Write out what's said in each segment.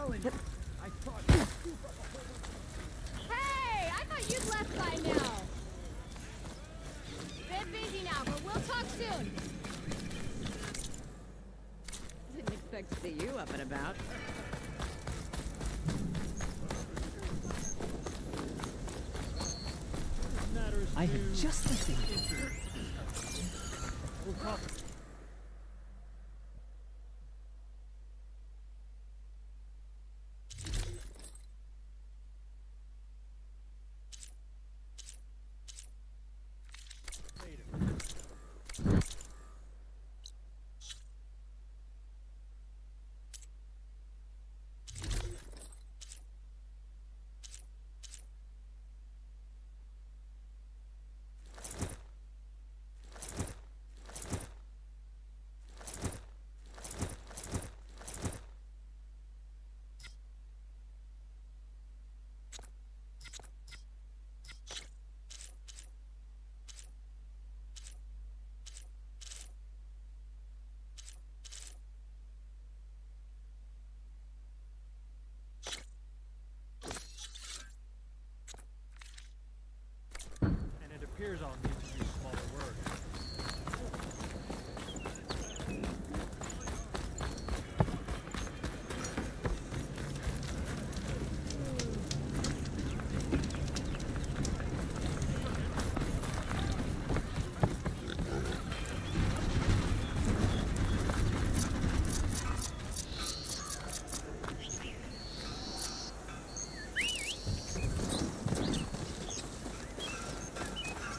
Hey, I thought you'd left by now. Bit busy now, but we'll talk soon. Didn't expect to see you up and about. I have just the thing. We'll talk. Appears I'll need to use smaller words.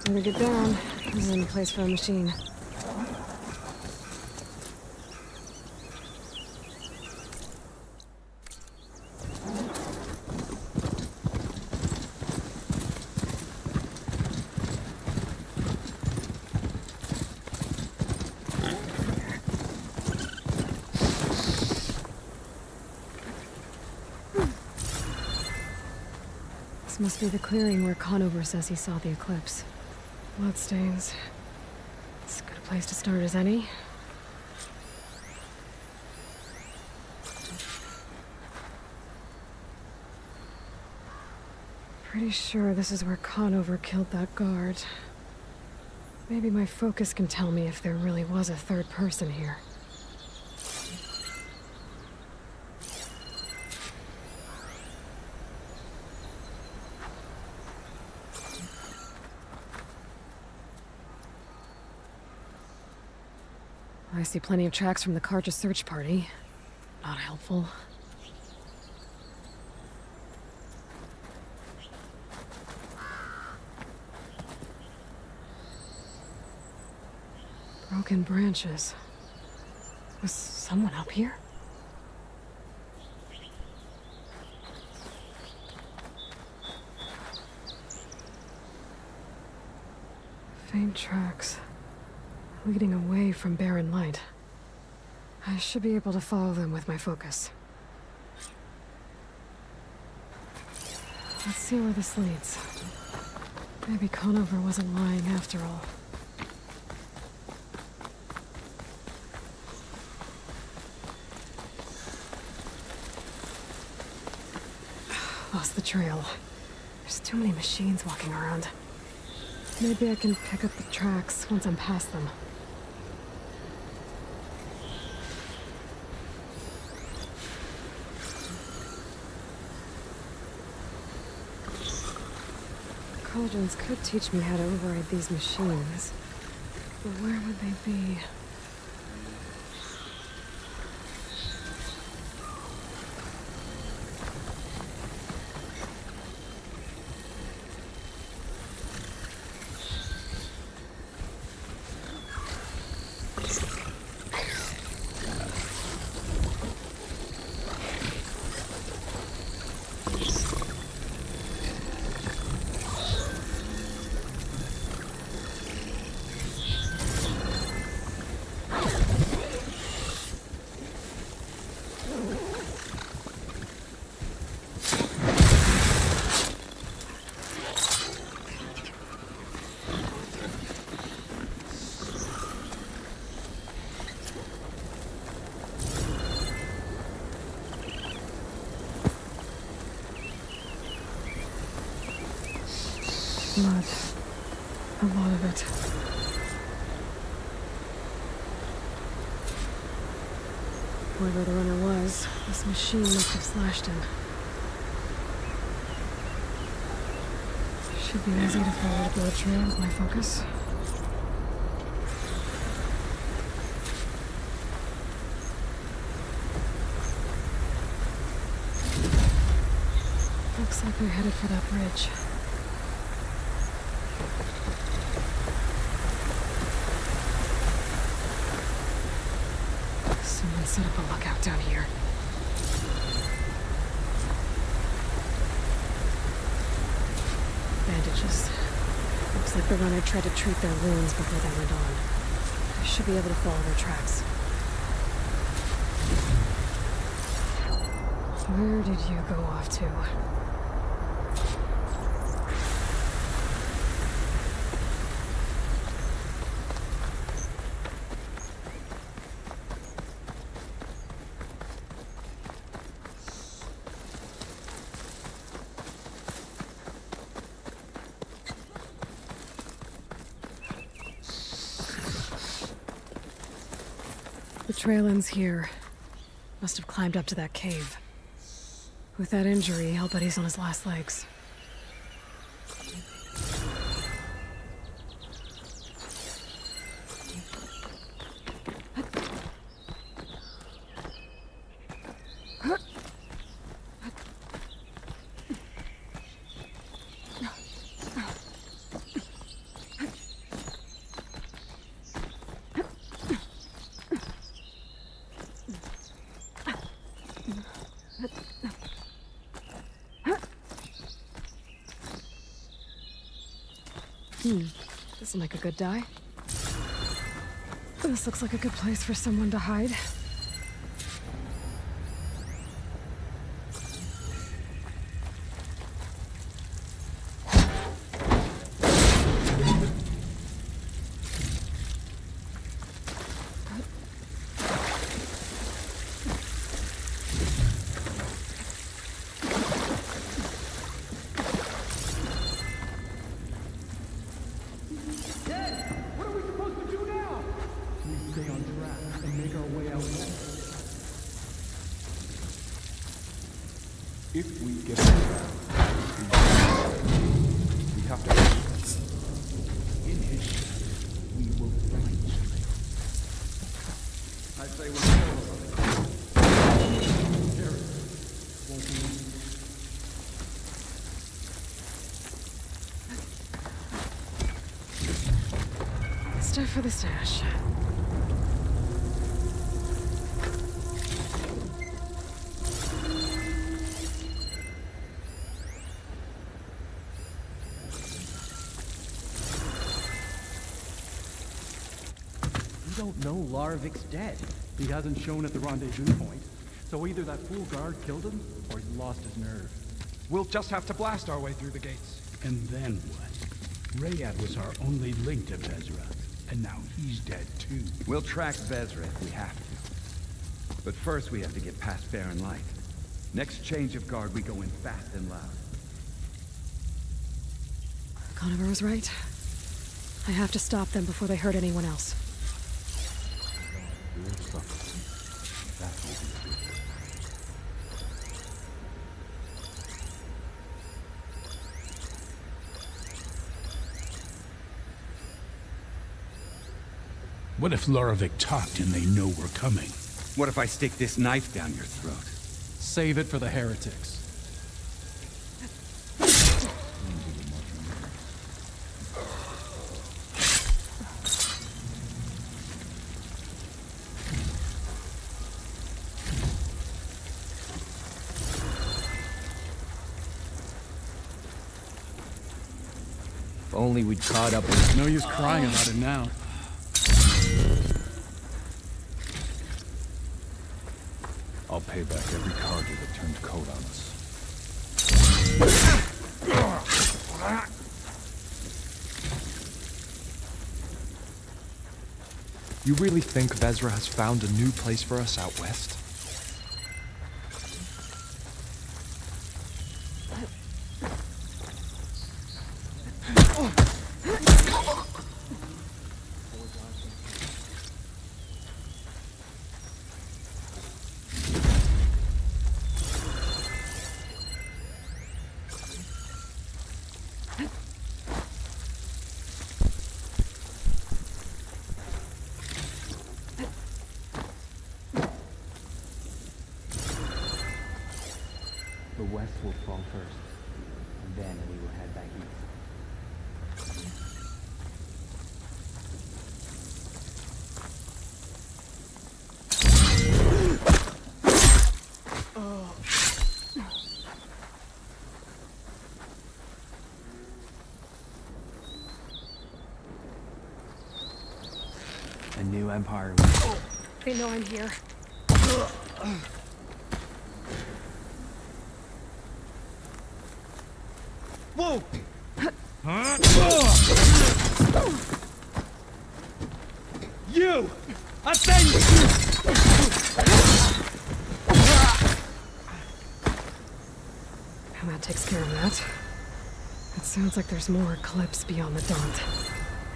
Time to get down. This isn't a place for a machine. This must be the clearing where Conover says he saw the eclipse. Bloodstains. It's as good a place to start as any. Pretty sure this is where Conover killed that guard. Maybe my focus can tell me if there really was a third person here. I see plenty of tracks from the Karja search party. Not helpful. Broken branches. Was someone up here? Faint tracks. Leading away from barren light. I should be able to follow them with my focus. Let's see where this leads. Maybe Conover wasn't lying after all. Lost the trail. There's too many machines walking around. Maybe I can pick up the tracks once I'm past them. Cauldrons could teach me how to override these machines. But where would they be? Mud. A lot of it. Whoever the runner was, this machine must have slashed him. Should be easy to follow the blood trail with my focus. Looks like they're headed for that bridge. Someone set up a lookout down here. Bandages. Looks like the runner tried to treat their wounds before they went on. I should be able to follow their tracks. Where did you go off to? The trail ends here. Must have climbed up to that cave. With that injury, I'll bet he's on his last legs. This'll make a good dye. This looks like a good place for someone to hide. If we get around, we have to. In his shadow, we will find something. I say we're Harry, won't be easy. Stuff for the stash. We don't know Larvik's dead. He hasn't shown at the rendezvous point. So either that fool guard killed him, or he's lost his nerve. We'll just have to blast our way through the gates. And then what? Rayad was our only link to Vezra, and now he's dead too. We'll track Vezra if we have to. But first we have to get past Barren Light. Next change of guard, we go in fast and loud. Conover was right. I have to stop them before they hurt anyone else. What if Larvik talked and they know we're coming? What if I stick this knife down your throat? Save it for the heretics. If only we'd caught up with... No use crying about it now. I'll pay back every cargo that turned coat on us. You really think Vezra has found a new place for us out west? The West will fall first, and then we will head back east. A new empire. They know I'm here. Whoa! You! Avenge! And that takes care of that. It sounds like there's more Eclipse beyond the Daunt.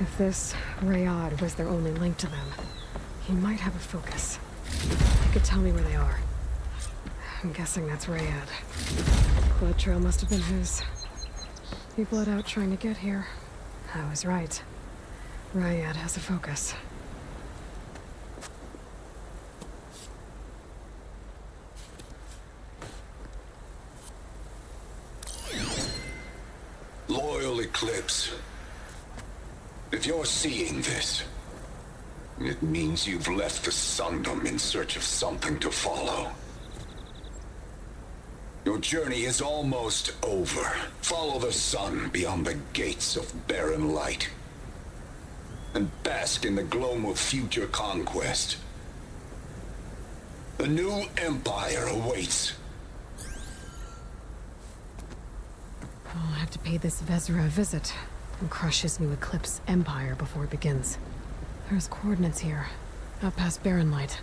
If this Rayad was their only link to them, he might have a focus. He could tell me where they are. I'm guessing that's Rayad. Blood trail must have been his. He bled out trying to get here. I was right. Rayad has a focus. Loyal Eclipse. If you're seeing this, it means you've left the Sundom in search of something to follow. Your journey is almost over. Follow the sun beyond the gates of barren light, and bask in the gloam of future conquest. A new empire awaits. I'll have to pay this Vezra a visit and crush his new Eclipse empire before it begins. There's coordinates here, out past Barren Light.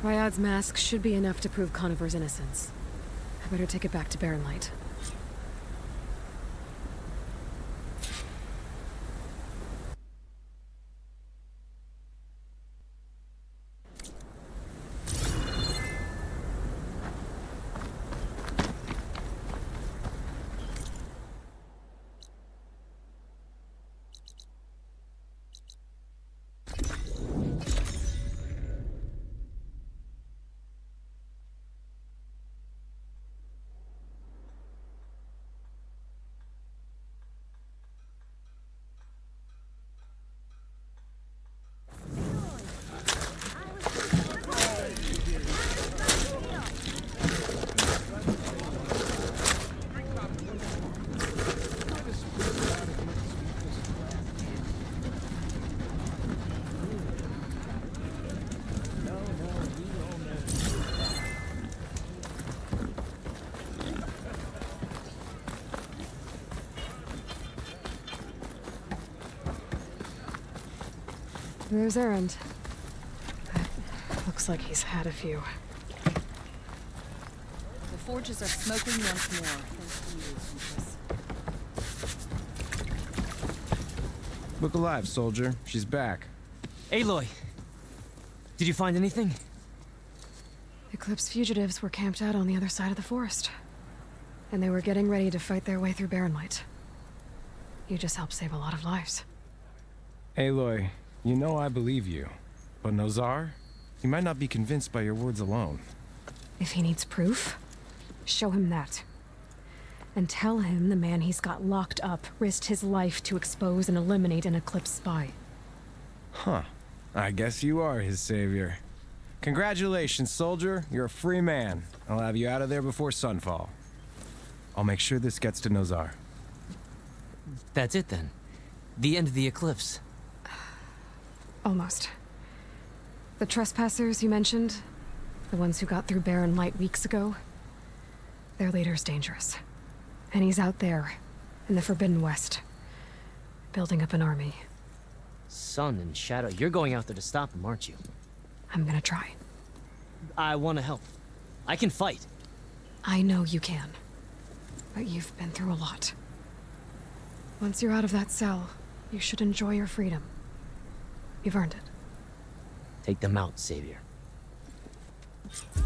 Ryad's mask should be enough to prove Conover's innocence. I better take it back to Barren Light. There's Errand. Looks like he's had a few. The forges are smoking once more. Thanks to you, Empress. Look alive, soldier. She's back. Aloy! Did you find anything? Eclipse fugitives were camped out on the other side of the forest. And they were getting ready to fight their way through Barren Light. You just helped save a lot of lives. Aloy, you know I believe you. But Nozar? He might not be convinced by your words alone. If he needs proof, show him that. And tell him the man he's got locked up risked his life to expose and eliminate an Eclipse spy. Huh. I guess you are his savior. Congratulations, soldier. You're a free man. I'll have you out of there before sunfall. I'll make sure this gets to Nozar. That's it then. The end of the Eclipse. Almost. The trespassers you mentioned, the ones who got through Barren Light weeks ago, their leader's dangerous. And he's out there, in the Forbidden West, building up an army. Sun and Shadow, you're going out there to stop him, aren't you? I'm gonna try. I want to help. I can fight. I know you can. But you've been through a lot. Once you're out of that cell, you should enjoy your freedom. You've earned it. Take them out, Savior. Sorry,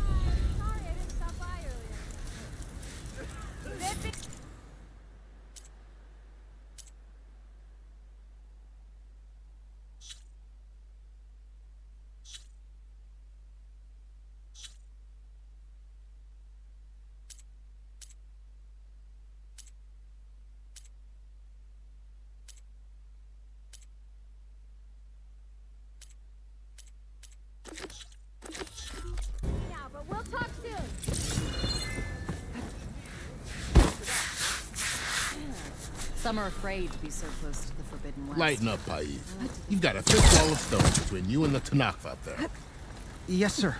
I didn't stop by earlier. Some are afraid to be so close to the Forbidden West. Lighten up, Paiv. You've got a thick wall of stone between you and the Tanakh out there. Yes, sir.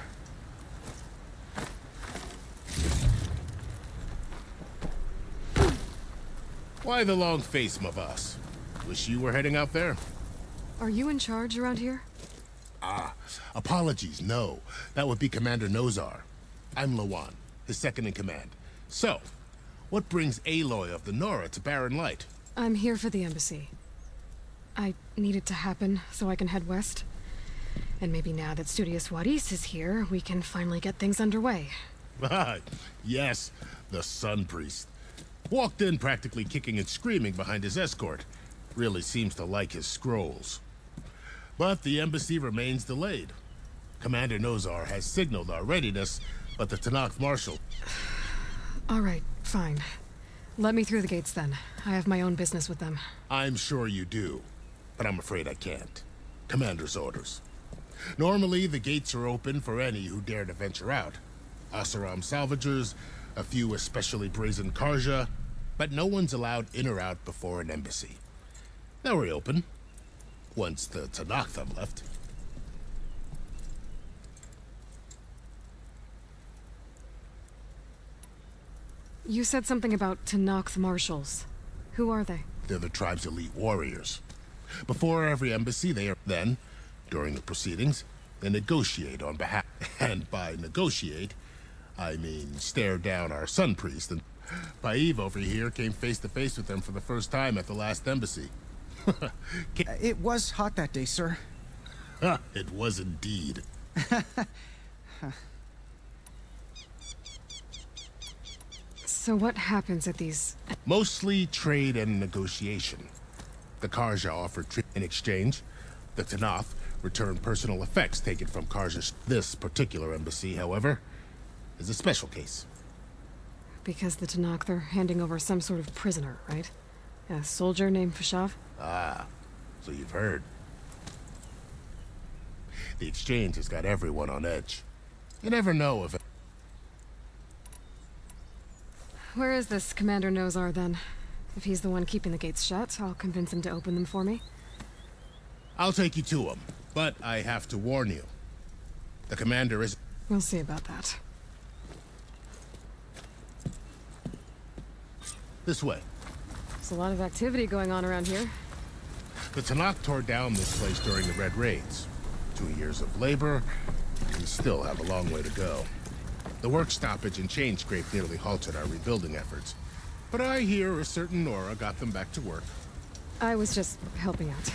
Why the long face, Mavas? Wish you were heading out there? Are you in charge around here? Ah, apologies, no. That would be Commander Nozar. I'm Lawan, his second in command. So, what brings Aloy of the Nora to Barren Light? I'm here for the embassy. I need it to happen so I can head west. And maybe now that Studious Waris is here, we can finally get things underway. Yes, the Sun Priest. Walked in practically kicking and screaming behind his escort. Really seems to like his scrolls. But the embassy remains delayed. Commander Nozar has signaled our readiness, but the Tanakh Marshal... All right, fine. Let me through the gates then. I have my own business with them. I'm sure you do, but I'm afraid I can't. Commander's orders. Normally, the gates are open for any who dare to venture out. Asaram salvagers, a few especially brazen Karja, but no one's allowed in or out before an embassy. They'll reopen, once the Tanakh have left. You said something about Tanakh marshals. Who are they? They're the tribe's elite warriors. Before every embassy, they are then, during the proceedings, they negotiate on behalf... And by negotiate, I mean stare down our Sun Priest, and Paiv over here came face to face with them for the first time at the last embassy. It was hot that day, sir. It was indeed. So what happens at these... Mostly trade and negotiation. The Karja offer in exchange. The Tanakh return personal effects taken from Karja. This particular embassy, however, is a special case. Because the Tanakh, they're handing over some sort of prisoner, right? A soldier named Fashav? Ah, so you've heard. The exchange has got everyone on edge. You never know if... Where is this Commander Nozar, then? If he's the one keeping the gates shut, I'll convince him to open them for me. I'll take you to him, but I have to warn you. The commander is... We'll see about that. This way. There's a lot of activity going on around here. The Tanakh tore down this place during the Red Raids. 2 years of labor, we still have a long way to go. The work stoppage and chain scrape nearly halted our rebuilding efforts. But I hear a certain Nora got them back to work. I was just helping out.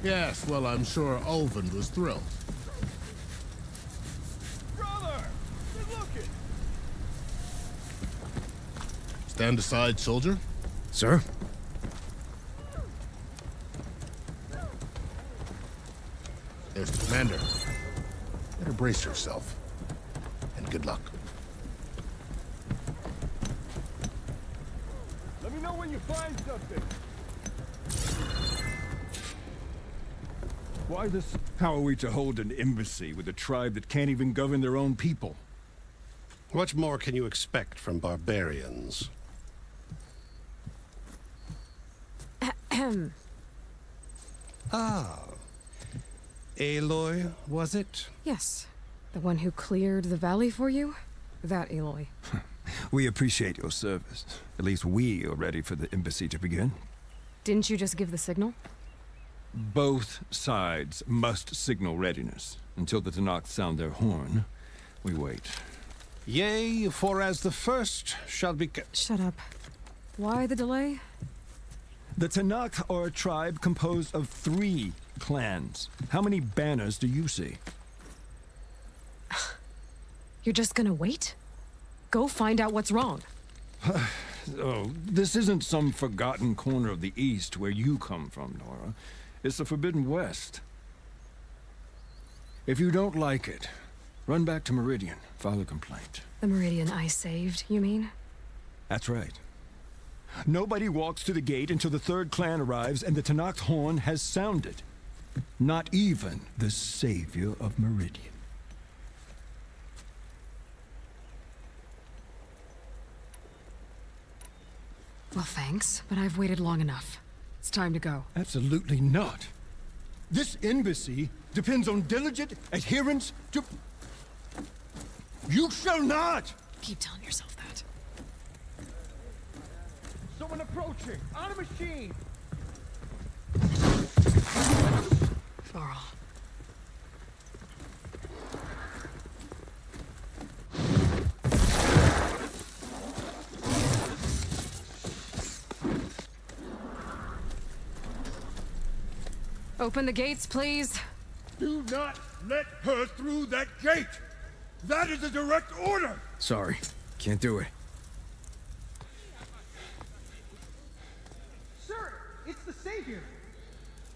Yes, well, I'm sure Ulvin was thrilled. Brother! Good looking! Stand aside, soldier. Sir? There's the commander. Better brace yourself. And good luck. Let me know when you find something. Why this? How are we to hold an embassy with a tribe that can't even govern their own people? What more can you expect from barbarians? Ah. Aloy, was it? Yes. The one who cleared the valley for you? That Aloy. We appreciate your service. At least we are ready for the embassy to begin. Didn't you just give the signal? Both sides must signal readiness. Until the Tanakh sound their horn, we wait. Yea, for as the first shall be... Shut up. Why the delay? The Tanakh are a tribe composed of 3 clans. How many banners do you see? You're just gonna wait? Go find out what's wrong. Oh, this isn't some forgotten corner of the East where you come from, Nora. It's the Forbidden West. If you don't like it, run back to Meridian, file a complaint. The Meridian I saved, you mean? That's right. Nobody walks to the gate until the 3rd clan arrives and the Tanakh horn has sounded. Not even the savior of Meridian. Well, thanks, but I've waited long enough. It's time to go. Absolutely not. This embassy depends on diligent adherence to... You shall not! Keep telling yourself that. Someone approaching! On a machine! Varl. Open the gates, please. Do not let her through that gate! That is a direct order! Sorry, can't do it. Sir, it's the Savior!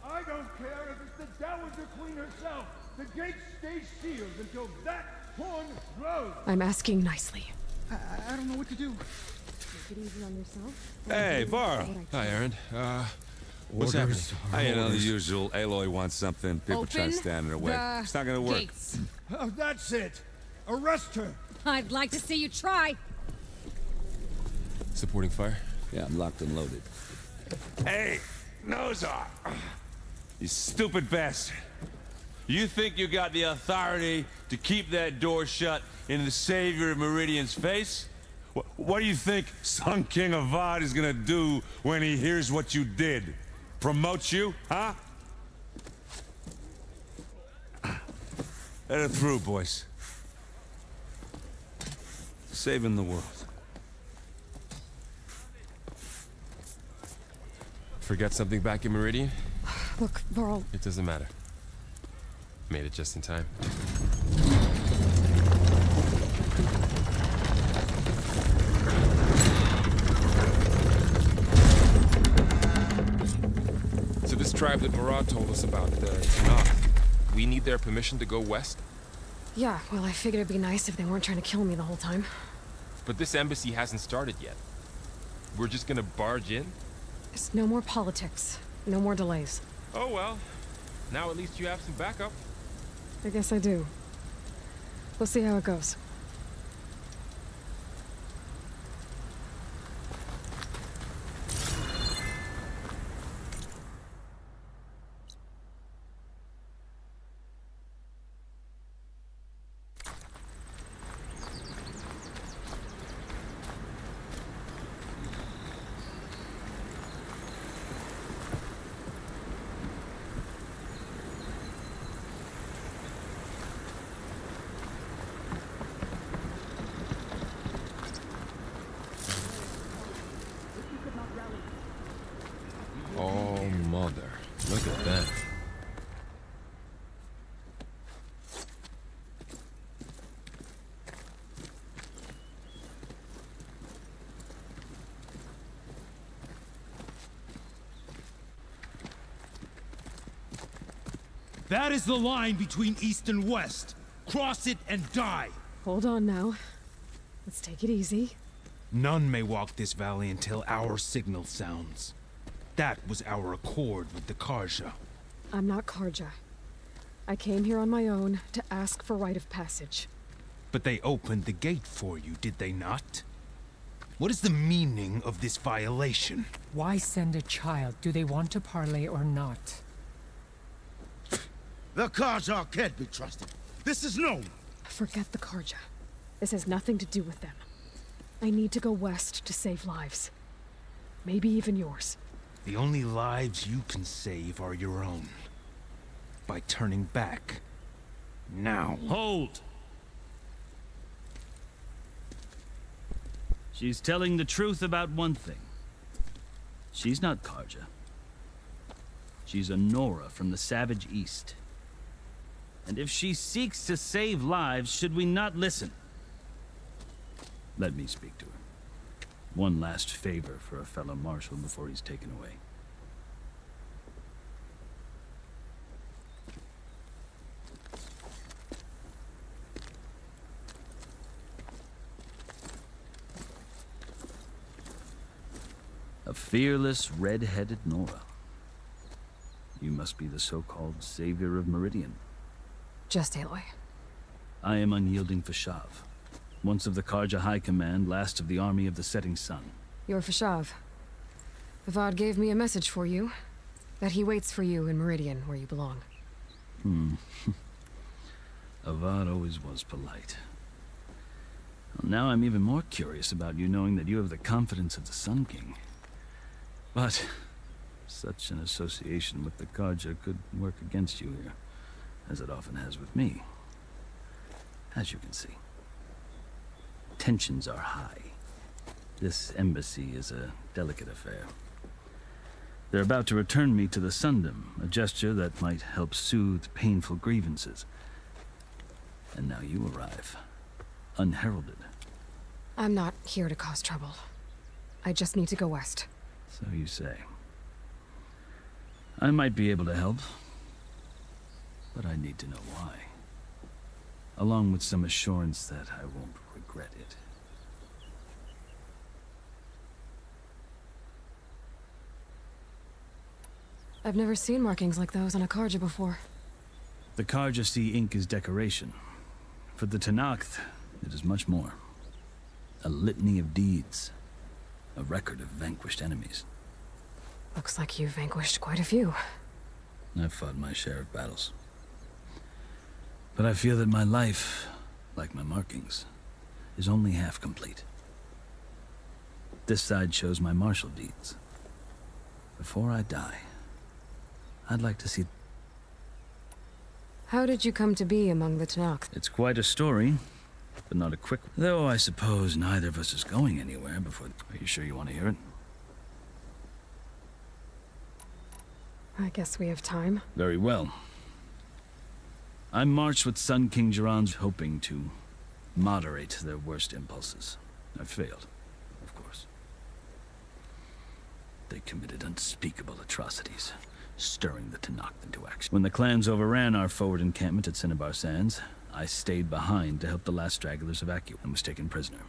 I don't care if it's the Dowager Queen herself! The gate stays sealed until that horn blows! I'm asking nicely. I don't know what to do. Take it easy on yourself. Hey, Varl. Hi, Aaron. What's happening? You know, the usual. Aloy wants something. People try to stand in her way. It's not gonna work. Gates. Oh, that's it! Arrest her! I'd like to see you try. Supporting fire? Yeah, I'm locked and loaded. Hey, Nozar! You stupid bastard. You think you got the authority to keep that door shut in the Savior of Meridian's face? What do you think Sun King Avad is gonna do when he hears what you did? Promote you, huh? Let her through, boys. Saving the world. Forget something back in Meridian? Look, Varl. It doesn't matter. Made it just in time. So this tribe that Murad told us about, Tanakh, we need their permission to go west? Yeah, well, I figured it'd be nice if they weren't trying to kill me the whole time. But this embassy hasn't started yet. We're just gonna barge in? It's no more politics. No more delays. Oh well. Now at least you have some backup. I guess I do. We'll see how it goes. Oh, mother. Look at that. That is the line between East and West. Cross it and die. Hold on now. Let's take it easy. None may walk this valley until our signal sounds. That was our accord with the Karja. I'm not Karja. I came here on my own to ask for rite of passage. But they opened the gate for you, did they not? What is the meaning of this violation? Why send a child? Do they want to parley or not? The Karja can't be trusted. This is known. Forget the Karja. This has nothing to do with them. I need to go west to save lives. Maybe even yours. The only lives you can save are your own. By turning back. Now. Hold! She's telling the truth about one thing. She's not Karja. She's a Nora from the Savage East. And if she seeks to save lives, should we not listen? Let me speak to her. One last favor for a fellow marshal before he's taken away. A fearless, red-headed Nora. You must be the so-called savior of Meridian. Just Aloy. I am unyielding Fashav. Once of the Karja High Command, last of the army of the setting sun. You're Fashav. Avad gave me a message for you. That he waits for you in Meridian, where you belong. Avad always was polite. Well, now I'm even more curious about you knowing that you have the confidence of the Sun King. But such an association with the Karja could work against you here, as it often has with me. As you can see. Tensions are high. This embassy is a delicate affair. They're about to return me to the Sundom, a gesture that might help soothe painful grievances. And now you arrive, unheralded. I'm not here to cause trouble. I just need to go west. So you say. I might be able to help, but I need to know why. Along with some assurance that I won't regret it. I've never seen markings like those on a Karja before. The Karja see ink as decoration. For the Tenakth, it is much more. A litany of deeds. A record of vanquished enemies. Looks like you've vanquished quite a few. I've fought my share of battles. But I feel that my life, like my markings, is only half complete. This side shows my martial deeds. Before I die, I'd like to see... How did you come to be among the Tenakth? It's quite a story, but not a quick one. Though I suppose neither of us is going anywhere before... Are you sure you want to hear it? I guess we have time. Very well. I marched with Sun King Jiran's hoping to moderate their worst impulses. I failed, of course. They committed unspeakable atrocities, stirring the Tenakth into action. When the clans overran our forward encampment at Cinnabar Sands, I stayed behind to help the last stragglers evacuate and was taken prisoner.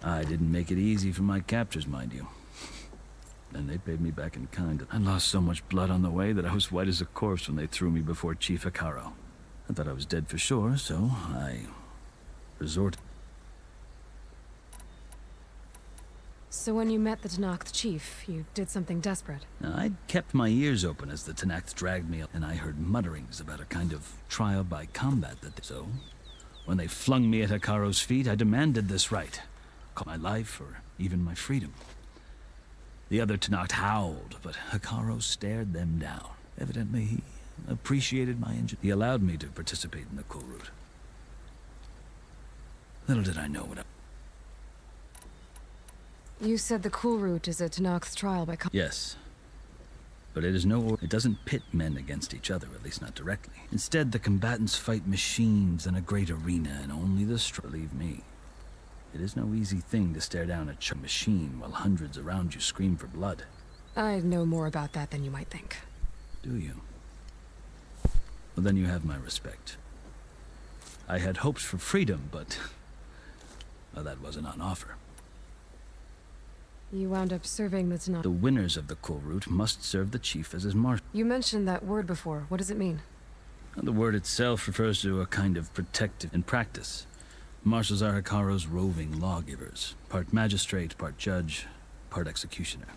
I didn't make it easy for my captors, mind you. And they paid me back in kind. I lost so much blood on the way that I was white as a corpse when they threw me before Chief Hikaro. I thought I was dead for sure, so I resorted. So when you met the Tenakth chief, you did something desperate? I'd kept my ears open as the Tenakth dragged me up, and I heard mutterings about a kind of trial by combat that they... So, when they flung me at Hikaro's feet, I demanded this right. Call my life, or even my freedom. The other Tenakth howled, but Hikaro stared them down. Evidently, he appreciated my injury. He allowed me to participate in the cool route. Little did I know what I... You said the cool route is a Tenakth trial by Yes. But it is no... It doesn't pit men against each other, at least not directly. Instead, the combatants fight machines in a great arena, and only the strong believe me. It is no easy thing to stare down a machine while hundreds around you scream for blood. I know more about that than you might think. Do you? Well, then you have my respect. I had hopes for freedom, but... well, that wasn't on offer. You wound up serving the Tenakth. The winners of the cool route must serve the chief as his marshal. You mentioned that word before. What does it mean? The word itself refers to a kind of protective in practice. Marshals are Hikaro's roving lawgivers, part magistrate, part judge, part executioner.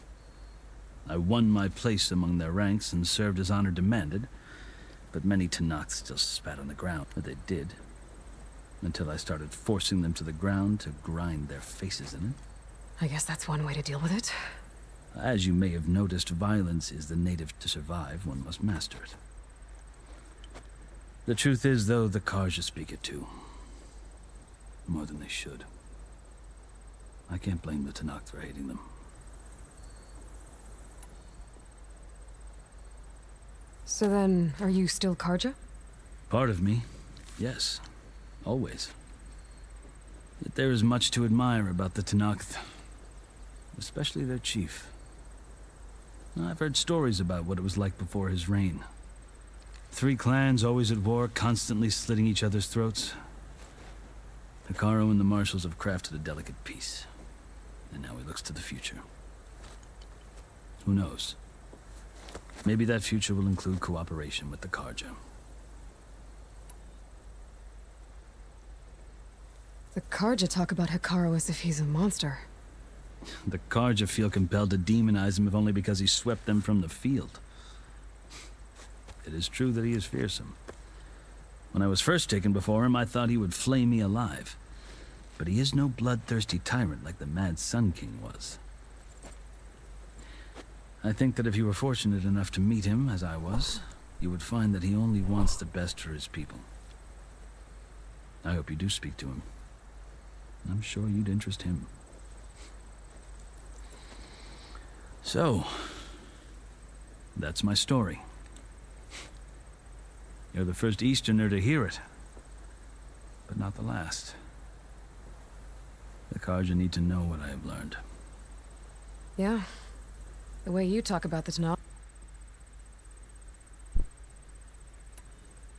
I won my place among their ranks and served as honor demanded, but many Tenakth still spat on the ground. But they did, until I started forcing them to the ground to grind their faces in it. I guess that's one way to deal with it. As you may have noticed, violence is the native to survive. One must master it. The truth is, though, the Karja speak it too. More than they should. I can't blame the Tenakth for hating them. So then, are you still Karja? Part of me, yes. Always. Yet there is much to admire about the Tenakth. Especially their chief. I've heard stories about what it was like before his reign. 3 clans always at war, constantly slitting each other's throats. Hikaro and the marshals have crafted a delicate peace. And now he looks to the future. Who knows? Maybe that future will include cooperation with the Karja. The Karja talk about Hikaro as if he's a monster. The Karja feel compelled to demonize him if only because he swept them from the field. It is true that he is fearsome. When I was first taken before him, I thought he would flay me alive. But he is no bloodthirsty tyrant like the Mad Sun King was. I think that if you were fortunate enough to meet him, as I was, you would find that he only wants the best for his people. I hope you do speak to him. I'm sure you'd interest him. So, that's my story. You're the first Easterner to hear it, but not the last. The Karja need to know what I have learned. Yeah, the way you talk about the Tanakh.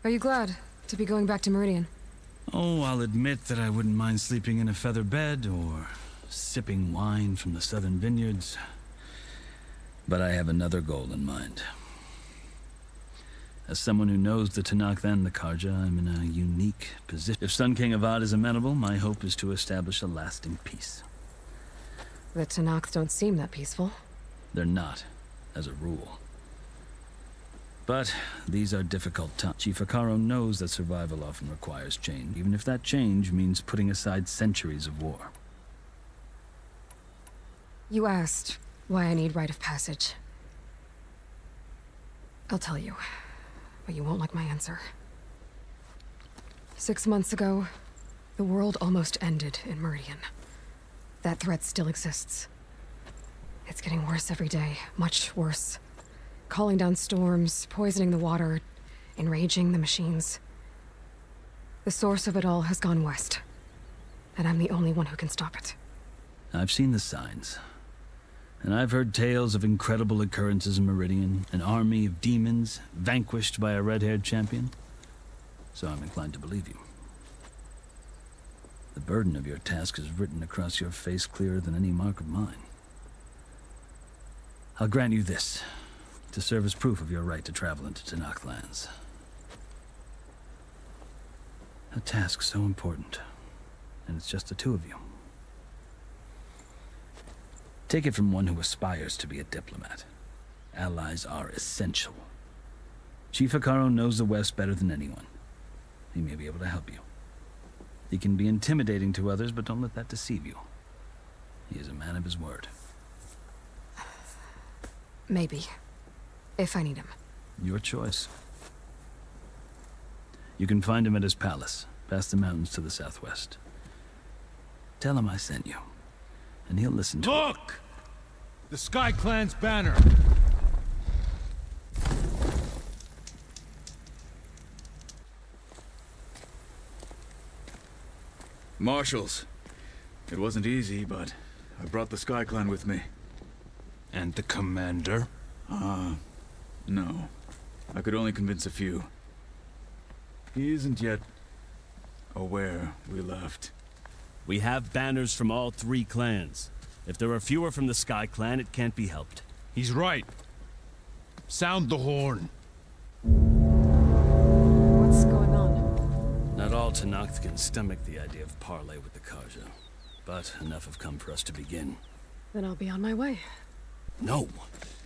Are you glad to be going back to Meridian? Oh, I'll admit that I wouldn't mind sleeping in a feather bed or sipping wine from the southern vineyards. But I have another goal in mind. As someone who knows the Tanakh and the Karja, I'm in a unique position. If Sun King Avad is amenable, my hope is to establish a lasting peace. The Tanakh don't seem that peaceful. They're not, as a rule. But these are difficult times. Chief Akaro knows that survival often requires change, even if that change means putting aside centuries of war. You asked why I need rite of passage. I'll tell you, but you won't like my answer. 6 months ago, the world almost ended in Meridian. That threat still exists. It's getting worse every day, much worse. Calling down storms, poisoning the water, enraging the machines. The source of it all has gone west, and I'm the only one who can stop it. I've seen the signs. And I've heard tales of incredible occurrences in Meridian, an army of demons vanquished by a red-haired champion. So I'm inclined to believe you. The burden of your task is written across your face clearer than any mark of mine. I'll grant you this, to serve as proof of your right to travel into Tanakh lands. A task so important, and it's just the two of you. Take it from one who aspires to be a diplomat. Allies are essential. Chief Akaro knows the West better than anyone. He may be able to help you. He can be intimidating to others, but don't let that deceive you. He is a man of his word. Maybe. If I need him. Your choice. You can find him at his palace, past the mountains to the southwest. Tell him I sent you, and he'll listen to Look! it. The Sky Clan's banner! Marshals. It wasn't easy, but I brought the Sky Clan with me. And the commander? No. I could only convince a few. He isn't yet aware we left. We have banners from all 3 clans. If there are fewer from the Sky Clan, it can't be helped. He's right. Sound the horn. What's going on? Not all Tanakh can stomach the idea of parley with the Karja, but enough have come for us to begin. Then I'll be on my way. No!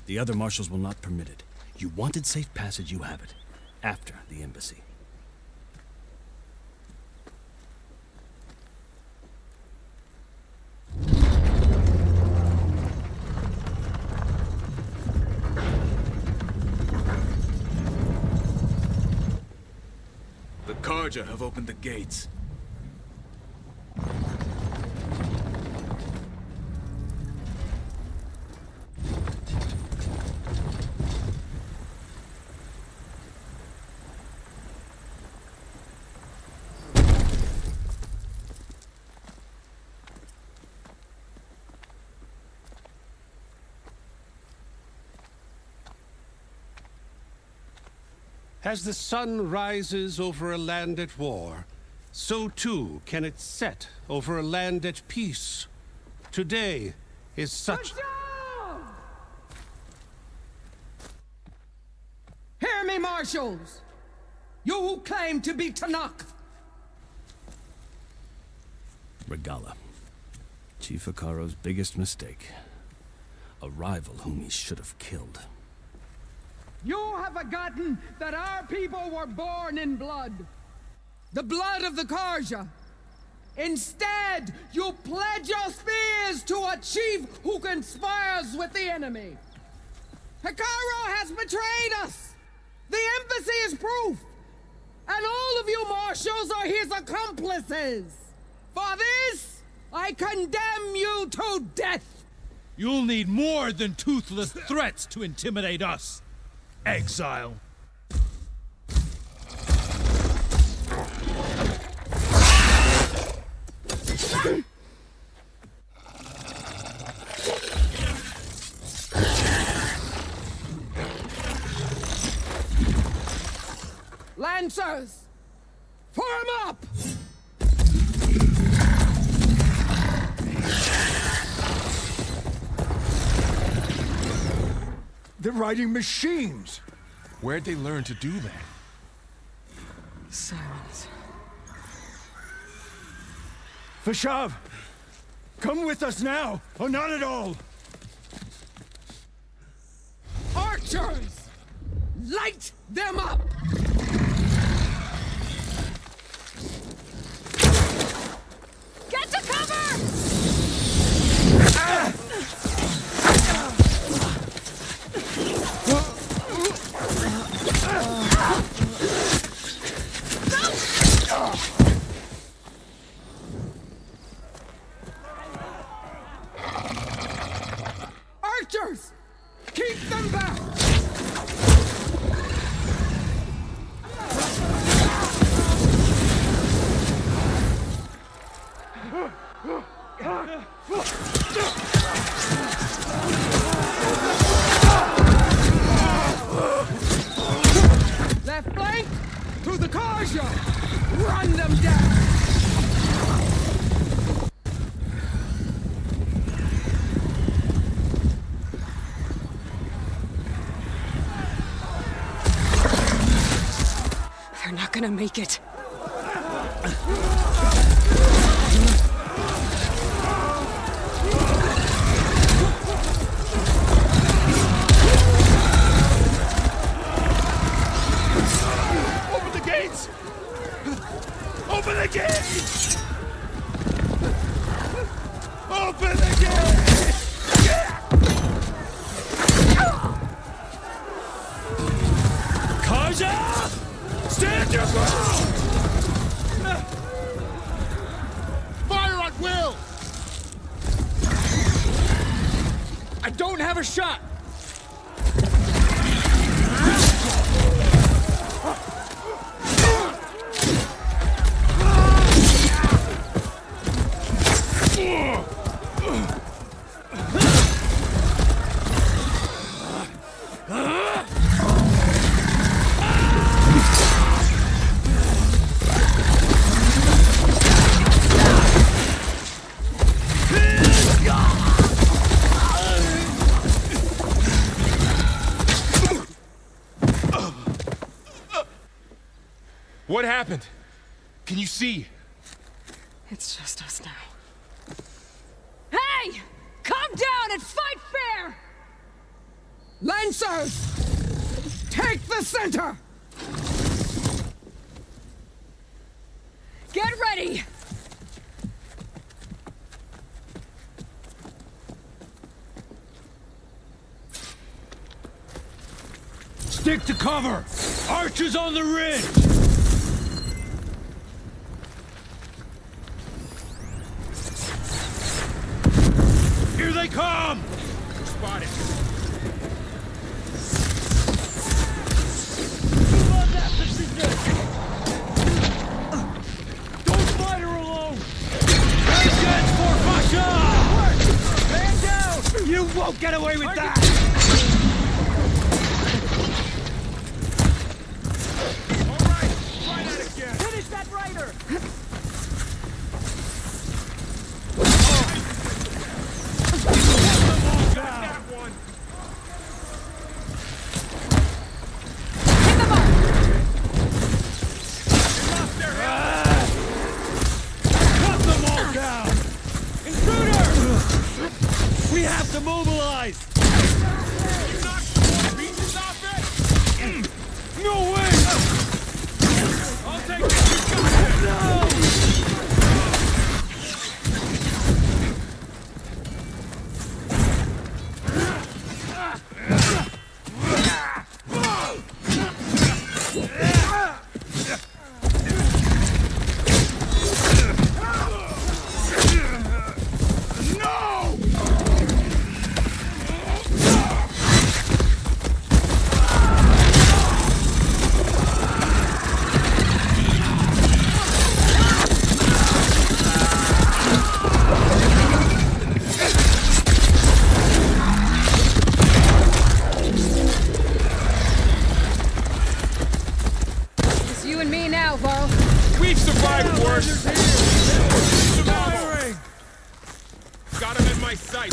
The other marshals will not permit it. You wanted safe passage, you have it. After the embassy. The Karja have opened the gates. As the sun rises over a land at war, so too can it set over a land at peace. Today is such... Hear me, marshals! You who claim to be Tanakh! Regala. Chief Hikaro's biggest mistake. A rival whom he should have killed. You have forgotten that our people were born in blood. The blood of the Karja. Instead, you pledge your spears to a chief who conspires with the enemy. Hikaro has betrayed us! The embassy is proof! And all of you marshals are his accomplices! For this, I condemn you to death! You'll need more than toothless threats to intimidate us, exile. Lancers! Form up! They're riding machines! Where'd they learn to do that? Silence. Vashav! Come with us now, or not at all! Archers! Light them up! Get to cover! Archers! Keep them back! Left flank! To the Karja! Run them down! They're not gonna make it. Open the gates! Open the gates! Open the gates! Karja! Stand your ground! Fire at will! I don't have a shot! What happened? Can you see? It's just us now. Hey! Calm down and fight fair! Lancers! Take the center! Get ready! Stick to cover! Archers on the ridge! Here they come! Spotted. Don't fight her alone! Vengeance for Fasha! Man down! You won't get away with that! Finish that rider! Cut them all down! Intruder! to mobilize! No way! I'll take this, you got it! No! We've survived worse! Firing! Got him in my sight!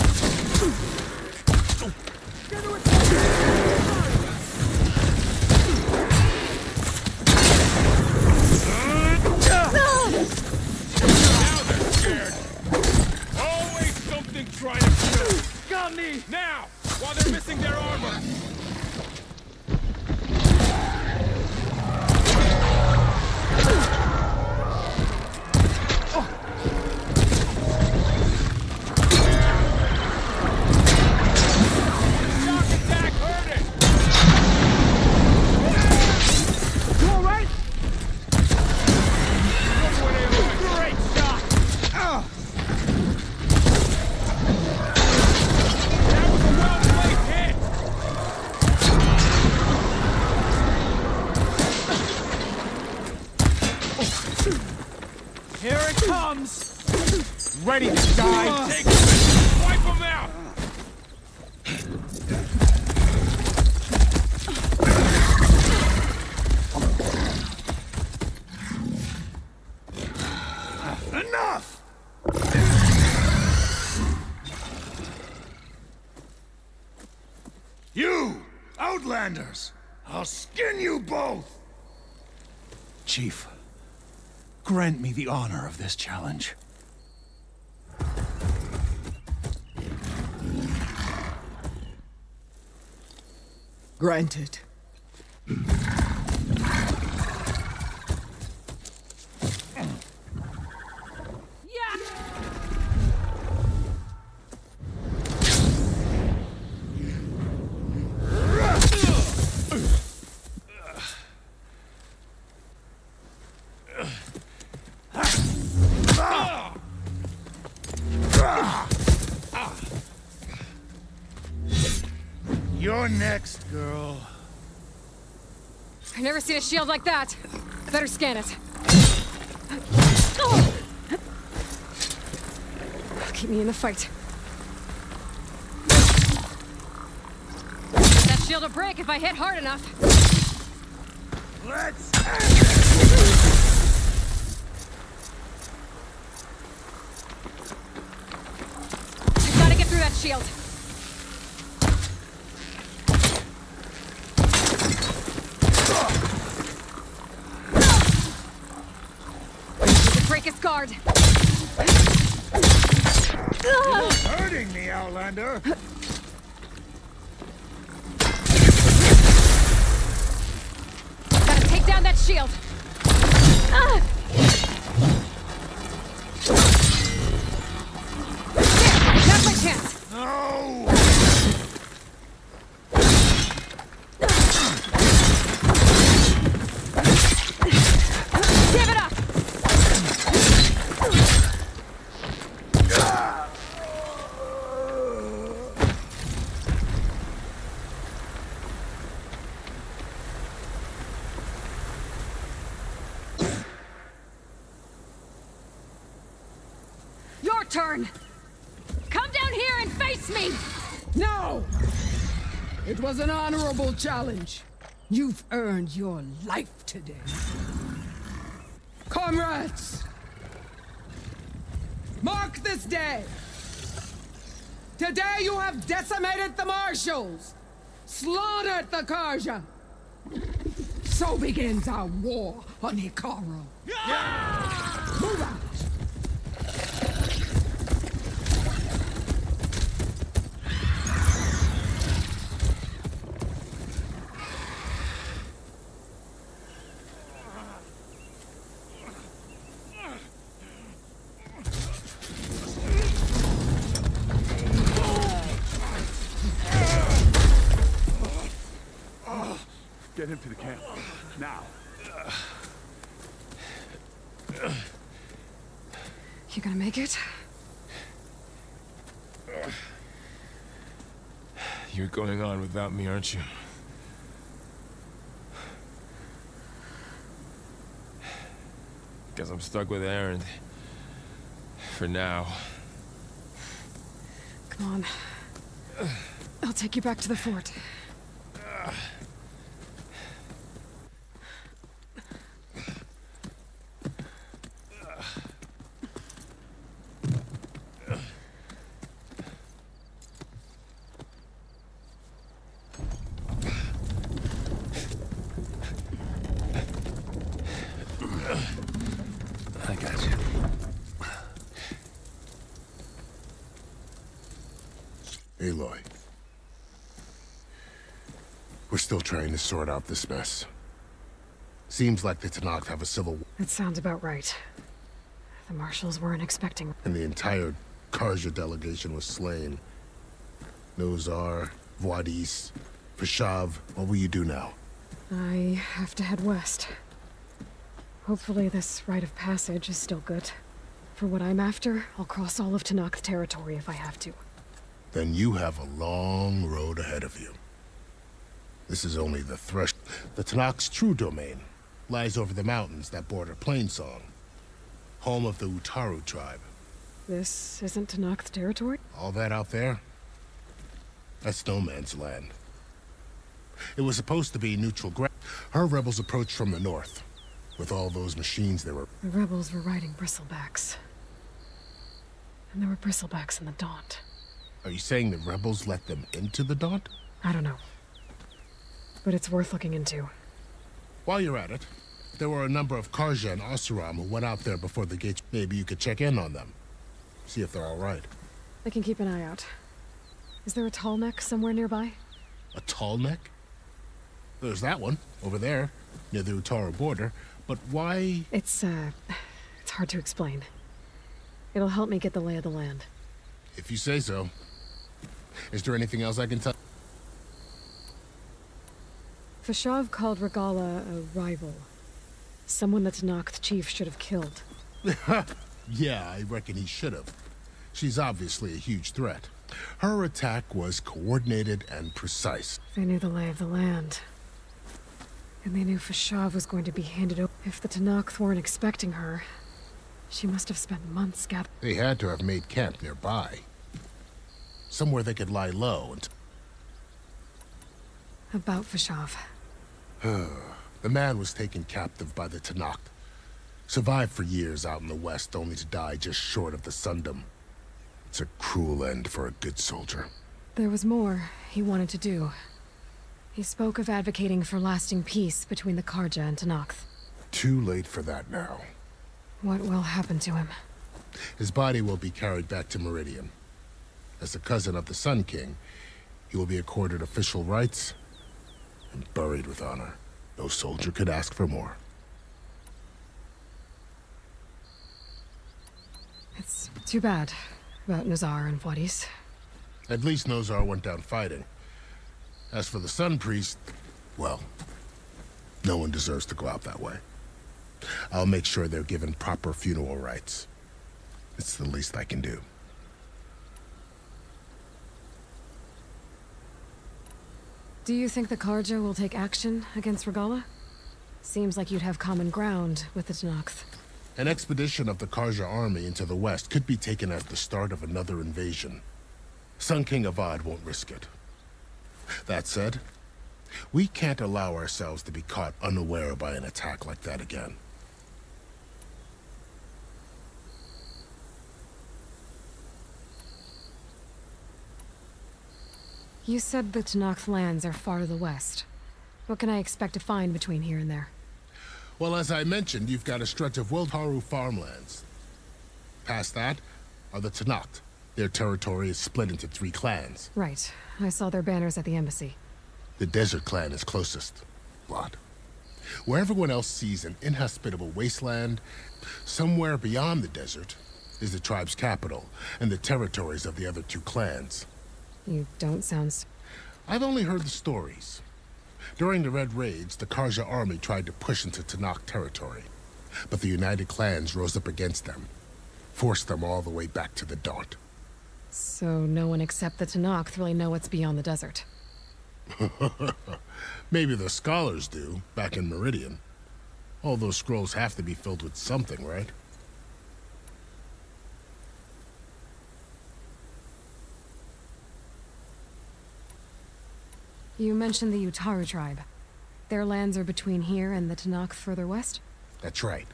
Now they're scared! Always something trying to kill! Got me! Now! While they're missing their armor! Here it comes! Ready to die! Take him! Wipe him out! Enough! You! Outlanders! I'll skin you both! Chief, grant me the honor of this challenge. Granted. You're next, girl. I've never seen a shield like that. Better scan it. Keep me in the fight. That shield will break if I hit hard enough. Let's end it! I've got to get through that shield. Break his guard. You're hurting me, Outlander. Gotta take down that shield. There, now's my chance. No! Give it up. Your turn! Come down here and face me! No! It was an honorable challenge. You've earned your life today. Comrades! Mark this day! Today you have decimated the marshals! Slaughtered the Karja! So begins our war on Hikaru. Move out! Get him to the camp. Now. You gonna make it? You're going on without me, aren't you? Guess I'm stuck with Aaron. For now. Come on. I'll take you back to the fort. I got you. Aloy. We're still trying to sort out this mess. Seems like the Tenakth have a civil war. That sounds about right. The marshals weren't expecting. And the entire Karja delegation was slain. Nozar, Voidis, Fashav, what will you do now? I have to head west. Hopefully this rite of passage is still good. For what I'm after, I'll cross all of Tenakth territory if I have to. Then you have a long road ahead of you. This is only the threshold. The Tenakth's true domain lies over the mountains that border Plainsong, home of the Utaru tribe. This isn't Tenakth territory? All that out there? That's no man's land. It was supposed to be neutral ground. Her rebels approached from the north. With all those machines, they were... The rebels were riding bristlebacks. And there were bristlebacks in the Daunt. Are you saying the rebels let them into the Daunt? I don't know. But it's worth looking into. While you're at it, there were a number of Karja and Oseram who went out there before the gates. Maybe you could check in on them. See if they're all right. I can keep an eye out. Is there a tall neck somewhere nearby? A tall neck? There's that one, over there, near the Utaru border. But why... It's hard to explain. It'll help me get the lay of the land. If you say so. Is there anything else I can tell? Fashav called Regala a rival. Someone the Tenakth chief should have killed. Yeah, I reckon he should have. She's obviously a huge threat. Her attack was coordinated and precise. They knew the lay of the land. And they knew Fashav was going to be handed over. If the Tenakth weren't expecting her, she must have spent months gathering. They had to have made camp nearby. Somewhere they could lie low and... About Fashav. The man was taken captive by the Tenakth. Survived for years out in the west, only to die just short of the Sundom. It's a cruel end for a good soldier. There was more he wanted to do. He spoke of advocating for lasting peace between the Karja and Tenakth. Too late for that now. What will happen to him? His body will be carried back to Meridian. As a cousin of the Sun King, he will be accorded official rights and buried with honor. No soldier could ask for more. It's too bad about Nozar and Voidis. At least Nozar went down fighting. As for the Sun Priest, well, no one deserves to go out that way. I'll make sure they're given proper funeral rites. It's the least I can do. Do you think the Karja will take action against Regala? Seems like you'd have common ground with the Tenakth. An expedition of the Karja army into the west could be taken as the start of another invasion. Sun King Avad won't risk it. That said, we can't allow ourselves to be caught unaware by an attack like that again. You said the Tenakth lands are far to the west. What can I expect to find between here and there? Well, as I mentioned, you've got a stretch of Utaru farmlands. Past that are the Tenakth. Their territory is split into 3 clans. Right. I saw their banners at the embassy. The Desert Clan is closest. Lot. Where everyone else sees an inhospitable wasteland, somewhere beyond the desert is the tribe's capital and the territories of the other 2 clans. You don't sound... I've only heard the stories. During the Red Raids, the Karja army tried to push into Tanakh territory, but the united clans rose up against them, forced them all the way back to the Daunt. So no one except the Tanakh really know what's beyond the desert. Maybe the scholars do, back in Meridian. All those scrolls have to be filled with something, right? You mentioned the Utaru tribe. Their lands are between here and the Tanakh further west? That's right.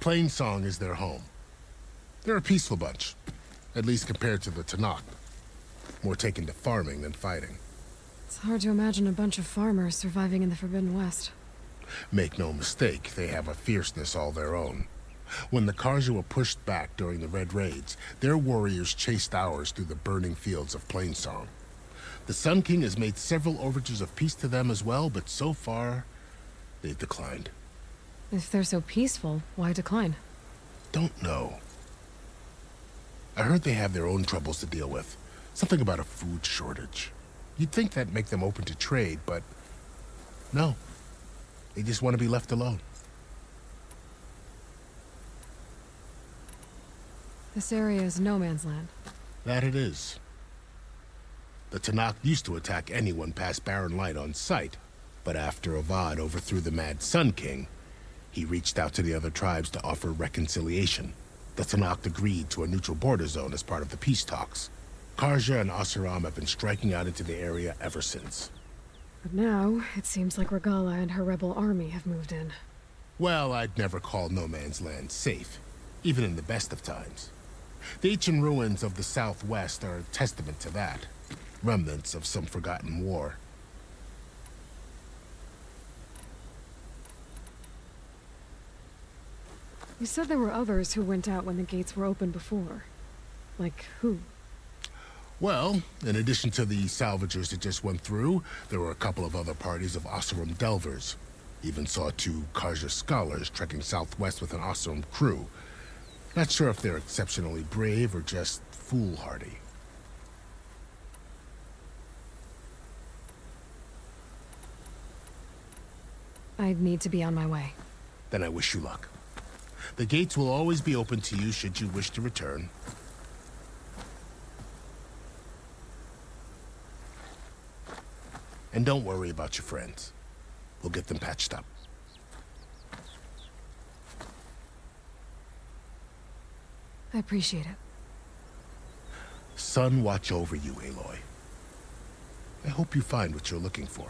Plainsong is their home. They're a peaceful bunch, at least compared to the Tanakh. More taken to farming than fighting. It's hard to imagine a bunch of farmers surviving in the Forbidden West. Make no mistake, they have a fierceness all their own. When the Karja were pushed back during the Red Raids, their warriors chased ours through the burning fields of Plainsong. The Sun King has made several overtures of peace to them as well, but so far, they've declined. If they're so peaceful, why decline? Don't know. I heard they have their own troubles to deal with. Something about a food shortage. You'd think that'd make them open to trade, but no. They just want to be left alone. This area is no man's land. That it is. The Tanakh used to attack anyone past Barren Light on sight, but after Avad overthrew the Mad Sun King, he reached out to the other tribes to offer reconciliation. The Tanakh agreed to a neutral border zone as part of the peace talks. Karja and Asuram have been striking out into the area ever since. But now, it seems like Regala and her rebel army have moved in. Well, I'd never call no man's land safe, even in the best of times. The ancient ruins of the Southwest are a testament to that. Remnants of some forgotten war. You said there were others who went out when the gates were open before. Like who? Well, in addition to the salvagers that just went through, there were a couple of other parties of Oseram delvers. Even saw 2 Karja scholars trekking southwest with an Oseram crew. Not sure if they're exceptionally brave or just foolhardy. I'd need to be on my way. Then I wish you luck. The gates will always be open to you should you wish to return. And don't worry about your friends. We'll get them patched up. I appreciate it. Sun watch over you, Aloy. I hope you find what you're looking for.